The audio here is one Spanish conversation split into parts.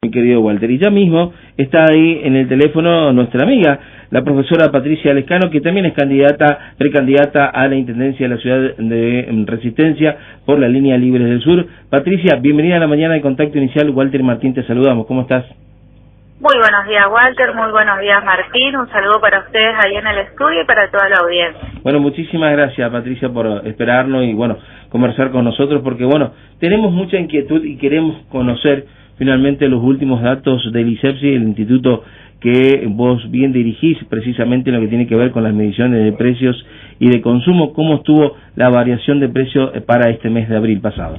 Mi querido Walter, y ya mismo está ahí en el teléfono nuestra amiga, la profesora Patricia Lescano, que también es precandidata a la Intendencia de la Ciudad de Resistencia por la línea Libres del Sur. Patricia, bienvenida a la mañana de Contacto Inicial. Walter y Martín, te saludamos. ¿Cómo estás? Muy buenos días, Walter. Muy buenos días, Martín. Un saludo para ustedes ahí en el estudio y para toda la audiencia. Bueno, muchísimas gracias, Patricia, por esperarnos y, bueno, conversar con nosotros, porque, bueno, tenemos mucha inquietud y queremos conocer finalmente los últimos datos del ISEPSI, el instituto que vos bien dirigís, precisamente en lo que tiene que ver con las mediciones de precios y de consumo. ¿Cómo estuvo la variación de precios para este mes de abril pasado?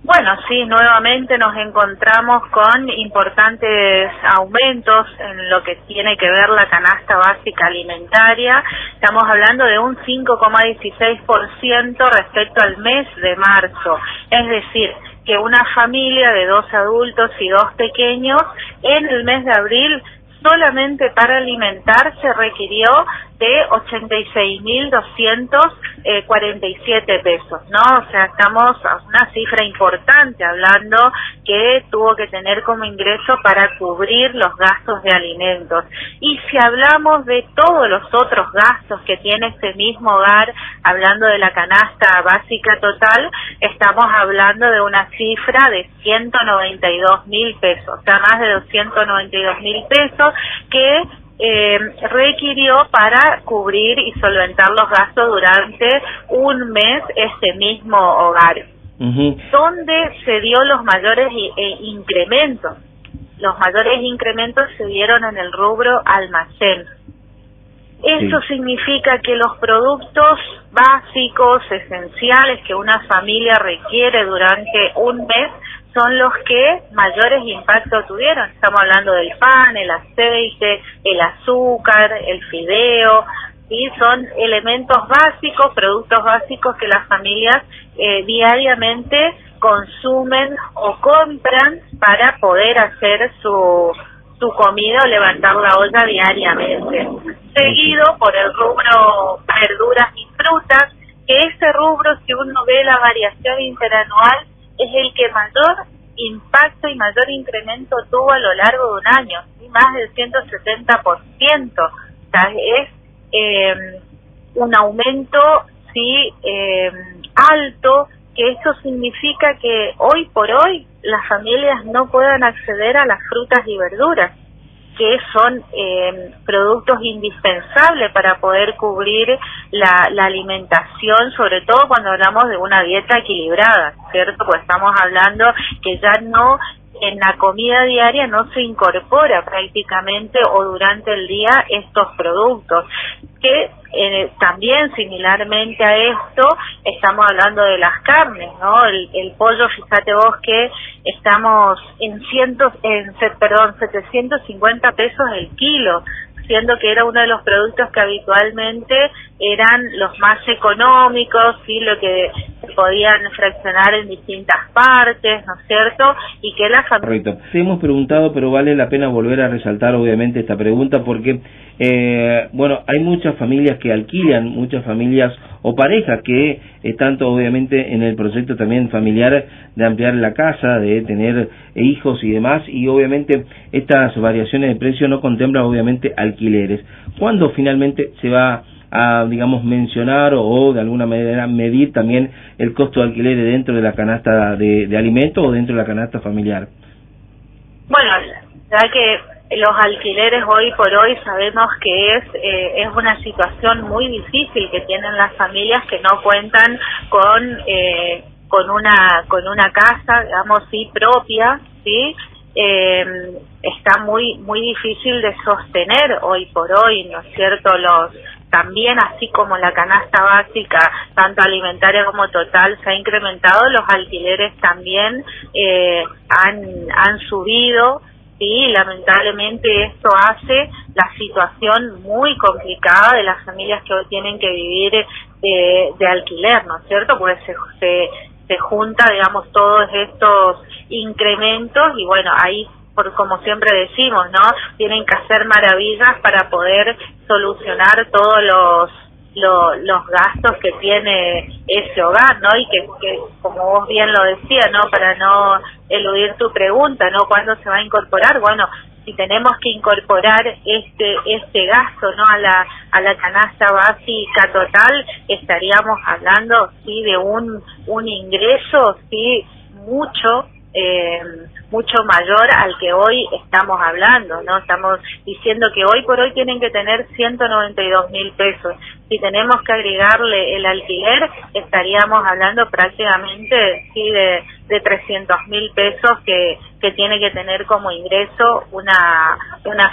Bueno, sí, nuevamente nos encontramos con importantes aumentos en lo que tiene que ver la canasta básica alimentaria. Estamos hablando de un 5,16% respecto al mes de marzo. Es decir, que una familia de 2 adultos y 2 pequeños en el mes de abril solamente para alimentarse requirió de 86.247 pesos, ¿no? O sea, estamos a una cifra importante hablando que tuvo que tener como ingreso para cubrir los gastos de alimentos. Y si hablamos de todos los otros gastos que tiene este mismo hogar, hablando de la canasta básica total, estamos hablando de una cifra de 192.000 pesos, o sea, más de 292.000 pesos que requirió para cubrir y solventar los gastos durante un mes este mismo hogar. ¿Dónde se dio los mayores incrementos? Los mayores incrementos se dieron en el rubro almacén. Eso significa que los productos básicos, esenciales que una familia requiere durante un mes son los que mayores impactos tuvieron. Estamos hablando del pan, el aceite, el azúcar, el fideo, y son elementos básicos, productos básicos que las familias diariamente consumen o compran para poder hacer su comida o levantar la olla diariamente. Seguido por el rubro verduras y frutas, que ese rubro, si uno ve la variación interanual, es el que mayor impacto y mayor incremento tuvo a lo largo de un año, ¿sí? Más del 170%. O sea, es un aumento alto, que eso significa que hoy por hoy las familias no puedan acceder a las frutas y verduras, que son productos indispensables para poder cubrir la alimentación, sobre todo cuando hablamos de una dieta equilibrada, ¿cierto? Pues estamos hablando que ya no, en la comida diaria no se incorpora prácticamente o durante el día estos productos, que también similarmente a esto estamos hablando de las carnes, ¿no? El pollo, fíjate vos que estamos en 750 pesos el kilo, siendo que era uno de los productos que habitualmente eran los más económicos, ¿sí? Lo que se podían fraccionar en distintas partes, ¿no es cierto? Y que la familia... Correcto. Te hemos preguntado, pero vale la pena volver a resaltar obviamente esta pregunta porque, bueno, hay muchas familias que alquilan, muchas familias o parejas que están obviamente en el proyecto también familiar de ampliar la casa, de tener hijos y demás, y obviamente estas variaciones de precio no contemplan obviamente alquileres. ¿Cuándo finalmente se va a, digamos, mencionar o de alguna manera medir también el costo de alquileres dentro de la canasta de alimentos o dentro de la canasta familiar? Bueno, ya que los alquileres hoy por hoy sabemos que es una situación muy difícil que tienen las familias que no cuentan con una casa, digamos, sí, propia, sí. Está muy difícil de sostener hoy por hoy, ¿no es cierto? También, así como la canasta básica, tanto alimentaria como total, se ha incrementado, los alquileres también han subido, y lamentablemente esto hace la situación muy complicada de las familias que hoy tienen que vivir de alquiler, ¿no es cierto? Porque se junta, digamos, todos estos incrementos y bueno, ahí, como siempre decimos, ¿no? Tienen que hacer maravillas para poder solucionar todos los gastos que tiene ese hogar, ¿no? Y que como vos bien lo decías, ¿no? Para no eludir tu pregunta, ¿no? ¿Cuándo se va a incorporar? Bueno, si tenemos que incorporar este gasto, ¿no? A la canasta básica total, estaríamos hablando, sí, de un ingreso, sí, mucho mayor al que hoy estamos hablando, ¿no? Estamos diciendo que hoy por hoy tienen que tener 192.000 pesos. Si tenemos que agregarle el alquiler, estaríamos hablando prácticamente, sí, de 300.000 pesos que tiene que tener como ingreso una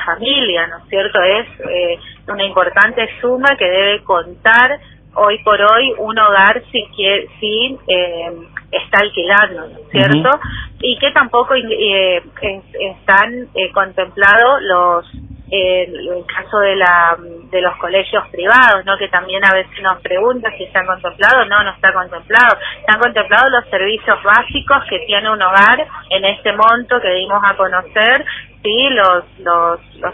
familia, ¿no es cierto? Es una importante suma que debe contar hoy por hoy un hogar si está alquilando, ¿no es cierto? Y que tampoco están contemplados el caso de los colegios privados, ¿no? Que también a veces nos preguntan si están contemplados. No está contemplado. Están contemplados los servicios básicos que tiene un hogar en este monto que dimos a conocer, sí, los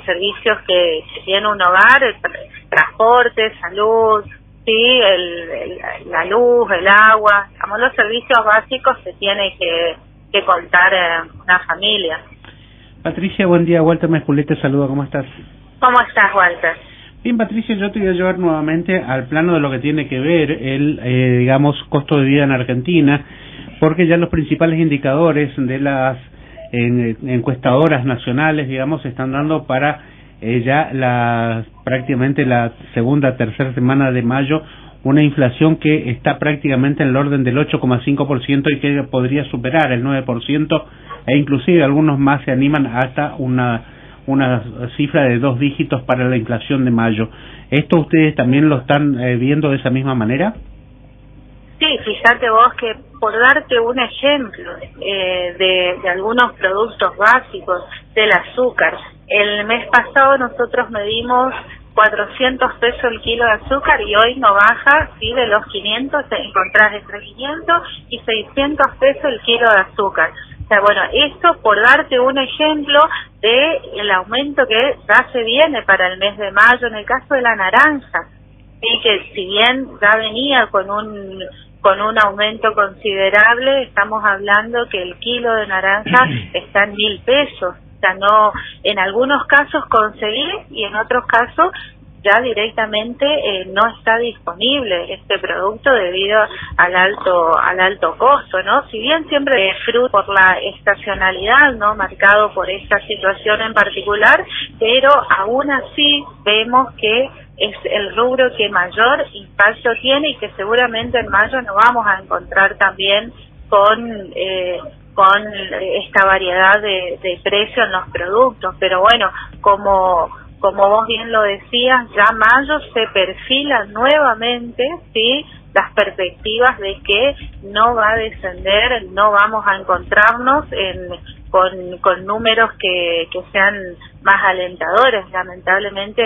servicios que tiene un hogar, el transporte, salud, sí, la luz, el agua, digamos, los servicios básicos que tiene que contar una familia. Patricia, buen día. Walter Mesculet te saluda. ¿Cómo estás? ¿Cómo estás, Walter? Bien, Patricia, yo te voy a llevar nuevamente al plano de lo que tiene que ver el, digamos, costo de vida en Argentina, porque ya los principales indicadores de las encuestadoras nacionales, digamos, están dando para ya prácticamente la segunda, tercera semana de mayo, una inflación que está prácticamente en el orden del 8,5% y que podría superar el 9%, e inclusive algunos más se animan hasta una cifra de 2 dígitos para la inflación de mayo. ¿Esto ustedes también lo están viendo de esa misma manera? Sí, fíjate vos que, por darte un ejemplo de algunos productos básicos, del azúcar, el mes pasado nosotros medimos 400 pesos el kilo de azúcar y hoy no baja, sí, de los 500, te encontrás entre 500 y 600 pesos el kilo de azúcar. O sea, bueno, esto por darte un ejemplo de el aumento que ya se viene para el mes de mayo. En el caso de la naranja, sí, que si bien ya venía con un aumento considerable, estamos hablando que el kilo de naranja está en 1.000 pesos. O sea, no, en algunos casos conseguir y en otros casos ya directamente no está disponible este producto debido al alto costo, ¿no? Si bien siempre fruto por la estacionalidad, ¿no? Marcado por esta situación en particular, pero aún así vemos que es el rubro que mayor impacto tiene y que seguramente en mayo nos vamos a encontrar también con esta variedad de precios en los productos. Pero bueno, como vos bien lo decías, ya mayo se perfila nuevamente, sí, las perspectivas de que no va a descender, no vamos a encontrarnos con números que sean más alentadores. Lamentablemente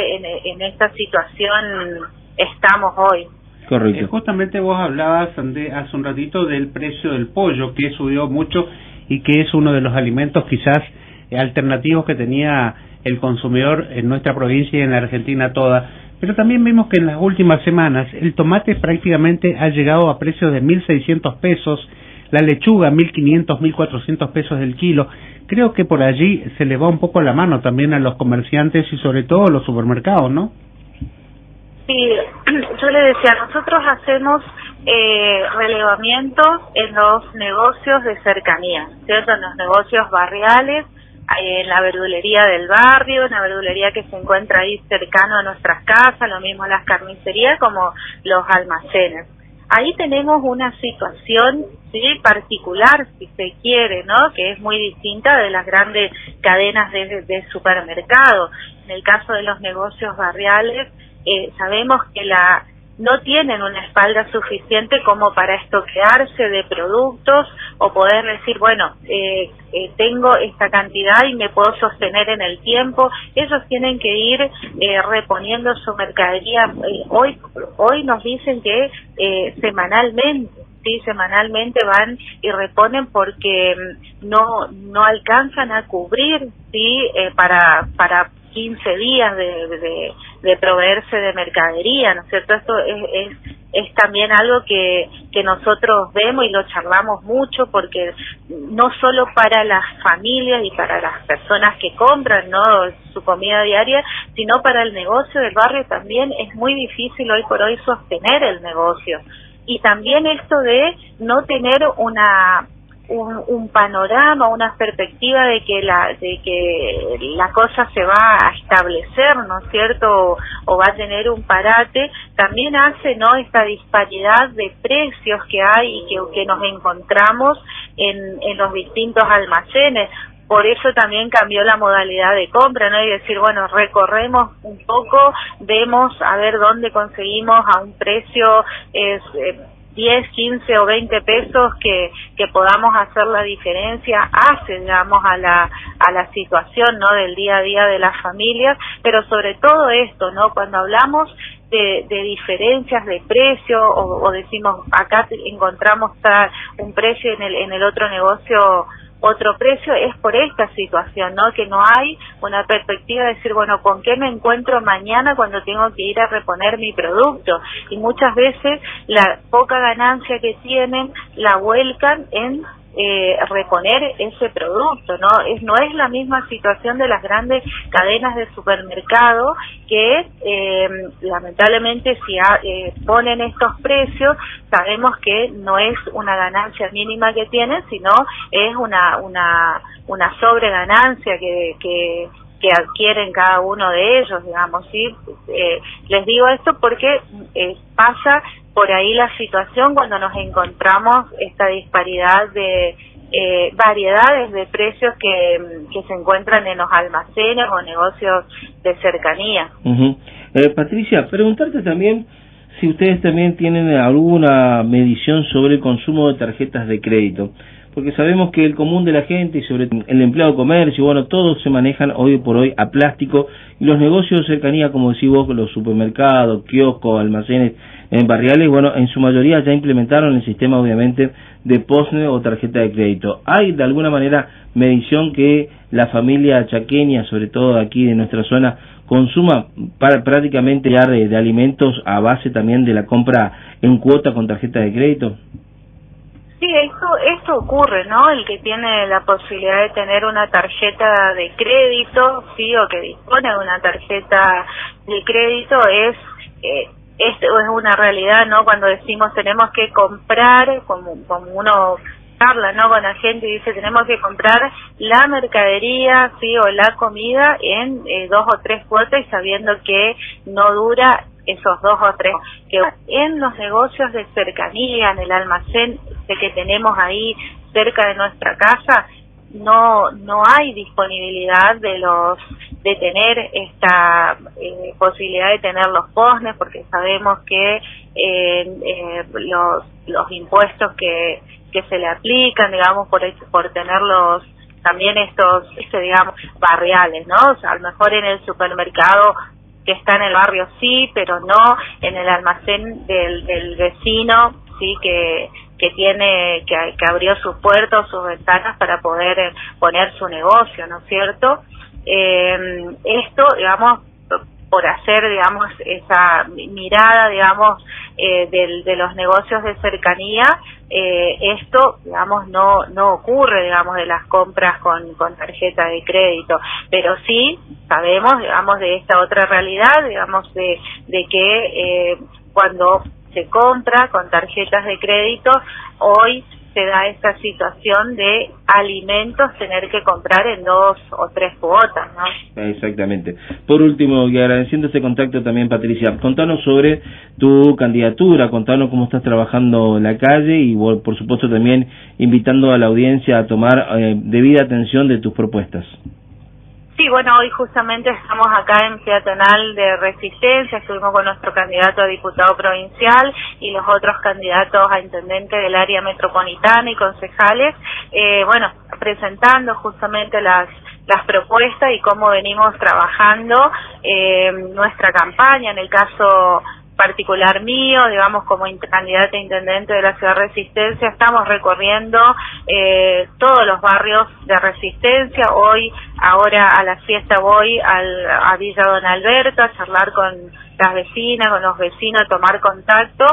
en esta situación estamos hoy. Correcto. Justamente vos hablabas hace un ratito del precio del pollo, que subió mucho y que es uno de los alimentos quizás alternativos que tenía el consumidor en nuestra provincia y en la Argentina toda. Pero también vimos que en las últimas semanas el tomate prácticamente ha llegado a precios de 1.600 pesos, la lechuga 1.500, 1.400 pesos el kilo. Creo que por allí se le va un poco la mano también a los comerciantes y sobre todo a los supermercados, ¿no? Sí, yo le decía, nosotros hacemos relevamiento en los negocios de cercanía, ¿cierto? En los negocios barriales, en la verdulería del barrio, en la verdulería que se encuentra ahí cercano a nuestras casas, lo mismo las carnicerías como los almacenes. Ahí tenemos una situación, sí, particular, si se quiere, ¿no? Que es muy distinta de las grandes cadenas de supermercados. En el caso de los negocios barriales, sabemos que no tienen una espalda suficiente como para estoquearse de productos o poder decir, bueno, tengo esta cantidad y me puedo sostener en el tiempo. Ellos tienen que ir reponiendo su mercadería. Hoy nos dicen que semanalmente van y reponen porque no alcanzan a cubrir, sí, para 15 días de proveerse de mercadería, ¿no es cierto? Esto es también algo que nosotros vemos y lo charlamos mucho, porque no solo para las familias y para las personas que compran, ¿no?, su comida diaria, sino para el negocio del barrio también es muy difícil hoy por hoy sostener el negocio. Y también esto de no tener un panorama, una perspectiva de que la cosa se va a establecer, ¿no es cierto?, o va a tener un parate, también hace, ¿no?, esta disparidad de precios que hay y que nos encontramos en los distintos almacenes. Por eso también cambió la modalidad de compra, ¿no? Y decir, bueno, recorremos un poco, vemos a ver dónde conseguimos a un precio 10, 15 o 20 pesos que podamos hacer la diferencia, hace, digamos, a la situación, ¿no?, del día a día de las familias. Pero sobre todo esto, ¿no?, cuando hablamos de diferencias de precio o decimos acá encontramos un precio en el otro negocio otro precio, es por esta situación, ¿no?, que no hay una perspectiva de decir, bueno, ¿con qué me encuentro mañana cuando tengo que ir a reponer mi producto? Y muchas veces la poca ganancia que tienen la vuelcan en reponer ese producto, ¿no? No es la misma situación de las grandes cadenas de supermercado que lamentablemente si ponen estos precios, sabemos que no es una ganancia mínima que tienen, sino es una sobreganancia que adquieren cada uno de ellos, digamos, ¿sí? Les digo esto porque pasa por ahí la situación cuando nos encontramos esta disparidad de variedades de precios que se encuentran en los almacenes o negocios de cercanía. Patricia, preguntarte también si ustedes también tienen alguna medición sobre el consumo de tarjetas de crédito, porque sabemos que el común de la gente y sobre el empleado de comercio, bueno, todos se manejan hoy por hoy a plástico, y los negocios de cercanía, como decís vos, los supermercados, kioscos, almacenes barriales, bueno, en su mayoría ya implementaron el sistema, obviamente, de POSNE o tarjeta de crédito. ¿Hay de alguna manera medición que la familia chaqueña, sobre todo aquí de nuestra zona, consuma prácticamente ya de alimentos a base también de la compra en cuota con tarjeta de crédito? Sí, esto ocurre, ¿no? El que tiene la posibilidad de tener una tarjeta de crédito, sí, o que dispone de una tarjeta de crédito es una realidad, ¿no? Cuando decimos tenemos que comprar, como uno habla, ¿no?, con la gente y dice tenemos que comprar la mercadería, sí, o la comida en 2 o 3 cuotas, y sabiendo que no dura esos 2 o 3, que en los negocios de cercanía, en el almacén que tenemos ahí cerca de nuestra casa, no hay disponibilidad de tener esta posibilidad de tener los POSNES, porque sabemos que los impuestos que se le aplican, digamos, por tenerlos también estos digamos, barriales, ¿no? O sea, a lo mejor en el supermercado que está en el barrio sí, pero no en el almacén del vecino, sí, que abrió sus puertas, sus ventanas para poder poner su negocio, ¿no es cierto? Esto, digamos, por hacer, digamos, esa mirada, digamos, de los negocios de cercanía, esto, digamos, no ocurre, digamos, de las compras con tarjeta de crédito, pero sí sabemos, digamos, de esta otra realidad, digamos, de que cuando se compra con tarjetas de crédito, hoy se da esta situación de alimentos tener que comprar en 2 o 3 cuotas, ¿no? Exactamente. Por último, y agradeciendo este contacto también, Patricia, contanos sobre tu candidatura, contanos cómo estás trabajando en la calle y, por supuesto, también invitando a la audiencia a tomar debida atención de tus propuestas. Sí, bueno, hoy justamente estamos acá en Peatonal de Resistencia, estuvimos con nuestro candidato a diputado provincial y los otros candidatos a intendente del área metropolitana y concejales, bueno, presentando justamente las propuestas y cómo venimos trabajando nuestra campaña. En el caso particular mío, digamos como candidata a intendente de la ciudad de Resistencia, estamos recorriendo todos los barrios de Resistencia. Ahora a la fiesta voy a Villa Don Alberto a charlar con las vecinas, con los vecinos, a tomar contacto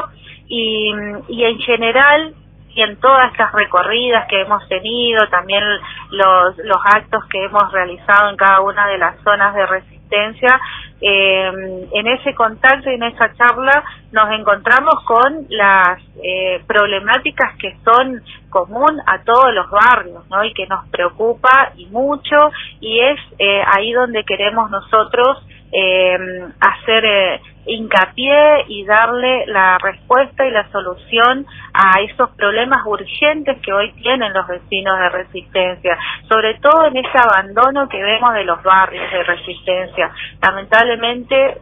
y en general y en todas estas recorridas que hemos tenido, también los actos que hemos realizado en cada una de las zonas de Resistencia, en ese contacto y en esa charla nos encontramos con las problemáticas que son común a todos los barrios, ¿no? Y que nos preocupa y mucho, y es ahí donde queremos nosotros hacer hincapié y darle la respuesta y la solución a esos problemas urgentes que hoy tienen los vecinos de Resistencia, sobre todo en ese abandono que vemos de los barrios de Resistencia. Lamentablemente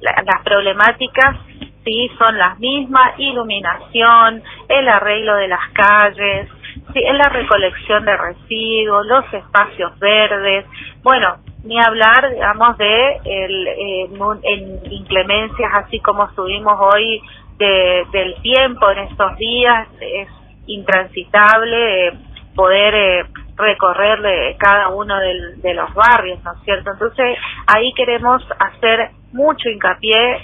las problemáticas sí son las mismas: iluminación, el arreglo de las calles, sí, la recolección de residuos, los espacios verdes, bueno, ni hablar, digamos, de en inclemencias así como estuvimos hoy del tiempo en estos días. Es intransitable poder recorrer cada uno de los barrios, ¿no es cierto? Entonces ahí queremos hacer mucho hincapié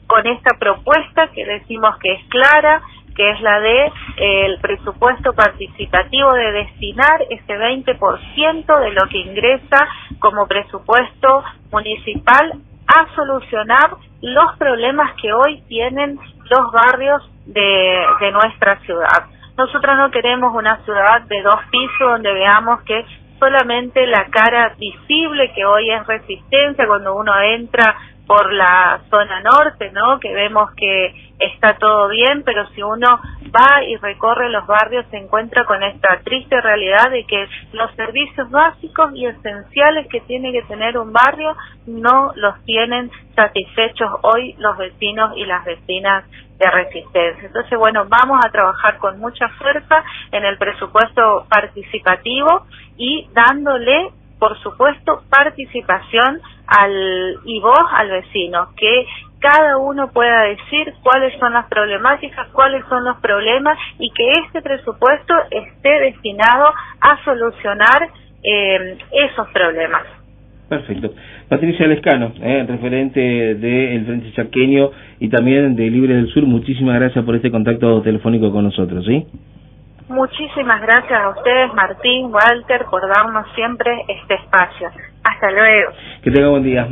con esta propuesta que decimos que es clara, que es la de el presupuesto participativo, de destinar ese 20% de lo que ingresa como presupuesto municipal a solucionar los problemas que hoy tienen los barrios de nuestra ciudad. Nosotros no queremos una ciudad de 2 pisos donde veamos que solamente la cara visible que hoy es Resistencia cuando uno entra por la zona norte, ¿no? Que vemos que está todo bien, pero si uno va y recorre los barrios se encuentra con esta triste realidad de que los servicios básicos y esenciales que tiene que tener un barrio no los tienen satisfechos hoy los vecinos y las vecinas de Resistencia. Entonces, bueno, vamos a trabajar con mucha fuerza en el presupuesto participativo y dándole, por supuesto, participación y voz al vecino, que cada uno pueda decir cuáles son las problemáticas, cuáles son los problemas, y que este presupuesto esté destinado a solucionar esos problemas. Perfecto. Patricia Lescano, referente del Frente Chaqueño y también de Libre del Sur, muchísimas gracias por este contacto telefónico con nosotros, ¿sí? Muchísimas gracias a ustedes, Martín, Walter, por darnos siempre este espacio. Hasta luego. Que tenga buen día.